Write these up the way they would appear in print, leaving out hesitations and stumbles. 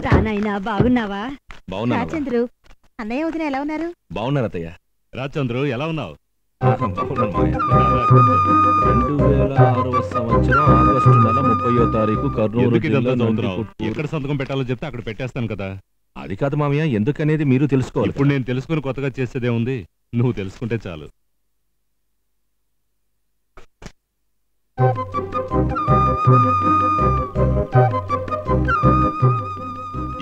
రానాయనా బాగున్నావా? బాగున్నా రాచంద్రు, అన్నయ్య వదిన ఎలా ఉన్నారు? బాగున్నారు అత్తయ్య. రాచంద్రు ఎలా ఉన్నావు? 2006వ సంవత్సరం ఆగస్టు నెల 30వ తారీఖు కర్నూలు జిల్లా ఎక్కడ సంతకం పెట్టాలో చెప్తే అక్కడ పెట్టేస్తాను కదా. అది కాదు మామయ్య, ఎందుకనేది మీరు తెలుసుకోవాలి. ఇప్పుడు నేను తెలుసుకుని కొత్తగా చేసేదే ఉంది, నువ్వు తెలుసుకుంటే చాలు.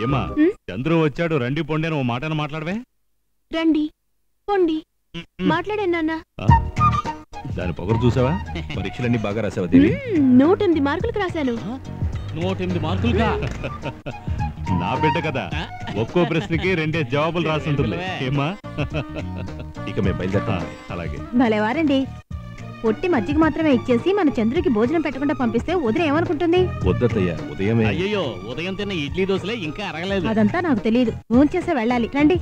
ఏమా చంద్రు వచ్చాడు, రండి పొండి అని ఓ మాటను మాట్లాడవే. రండి పొండి మాట్లాడాను. దాని పొగరు చూసావా? పరీక్షలన్నీ బాగా రాసావా దేవి? 108 మార్కులకు రాశాను. 108 మార్కులుగా? నా బిడ్డ కదా, ఒక్కో ప్రశ్నకి 2 జవాబులు రాసుంటుంది. ఏమా ఇక మేము బయలుదేరుతాం. అలాగే. భలేవారండి, పొట్టి మజ్జిగ మాత్రమే ఇచ్చేసి మన చంద్రుకి భోజనం పెట్టకుండా పంపిస్తే వదిన ఏమనుకుంటుంది? వద్దత్తయ్య, ఉదయమే. అయ్యో, ఉదయం తిన్న ఇడ్లీ దోశలే ఇంకా అరగలేదు. అదంతా నాకు తెలియదు, భోంచేసే వెళ్ళాలి. రండి.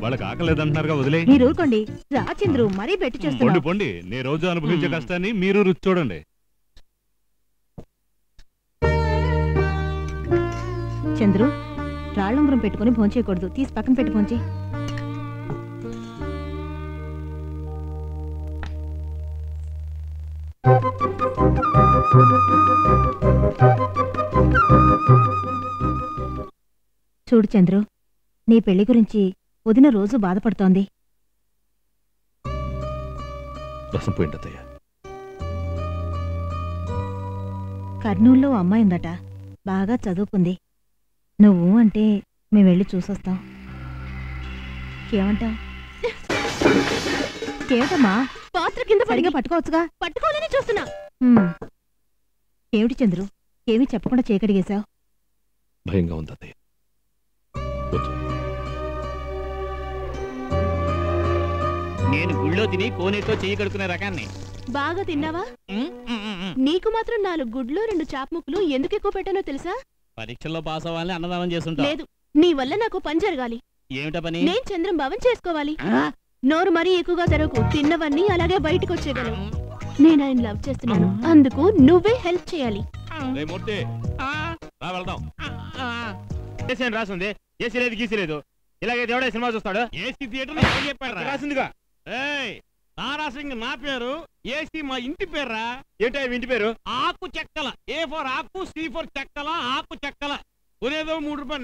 వాళ్ళకి ఆకలేదంటున్నారుగా, వదిలే. మీరు ఊరుకోండి. రాచంద్రు మరీ పెట్టి పొండి చేస్తున్నా. పొండి, నే రోజు అనుభవించే కష్టాన్ని మీరు రుచి చూడండి. చంద్రు, రాళ్ళుంగరం పెట్టుకుని భోంచేయకూడదు, తీసి పక్కన పెట్టి భోంచే. చూడు చంద్రు, నీ పెళ్లి గురించి వదిన రోజు బాధపడుతోంది. రసం పోయింది అత్తయ్య. కర్నూల్లో అమ్మాయి ఉందట, బాగా చదువుకుంది. నువ్వు అంటే మేము వెళ్ళి చూసొస్తాం. ఏమంటావు? ఏమిటమ్మా, పాత్ర కింద సరిగా పట్టుకోవచ్చుగా. పట్టుకోవాలని చూస్తున్నా. ఏమిటి చంద్రు, ఏమీ చెప్పకుండా చేయకడిగేశావు? భయంగా ఉంది అత్తయ్య. నేను గుళ్ళో తిని కోనేతో చెయ్యి కడుకునే రకాన్ని. బాగా తిన్నావా? నీకు మాత్రం 4 గుడ్లు 2 చాప్ ముక్కలు ఎందుకు ఎక్కువ పెట్టానో తెలుసా? పరీక్షల్లో పాస్ అవ్వాలని అన్నదానం చేస్తుంటా. లేదు, నీ వల్ల నాకు పని జరగాలి. ఏమిటా పని? నేను చంద్రం భావం చేసుకోవాలి. నోరు మరీ ఎక్కువగా తెరకు, తిన్నవన్నీ అలాగే బయటకు వచ్చేయగలవు. నేను ఆయన లవ్ చేస్తున్నాను, అందుకు నువ్వే హెల్ప్ చేయాలి. రాసింది ఏసీ లేదు గీసీ లేదు, ఇలాగే దేవుడే సినిమా చూస్తాడు. ఏసీ థియేటర్ రాసిందిగా. నా రాసింది నా పేరు, ఏసీ మా ఇంటి పేర్రా. ఏంటో ఇంటి పేరు? ఆకు చెక్కల. A ఫర్ ఆకు, C ఫర్ చెక్కల, ఆకు చెక్కల. కొనేదో 3 రూపాయలు.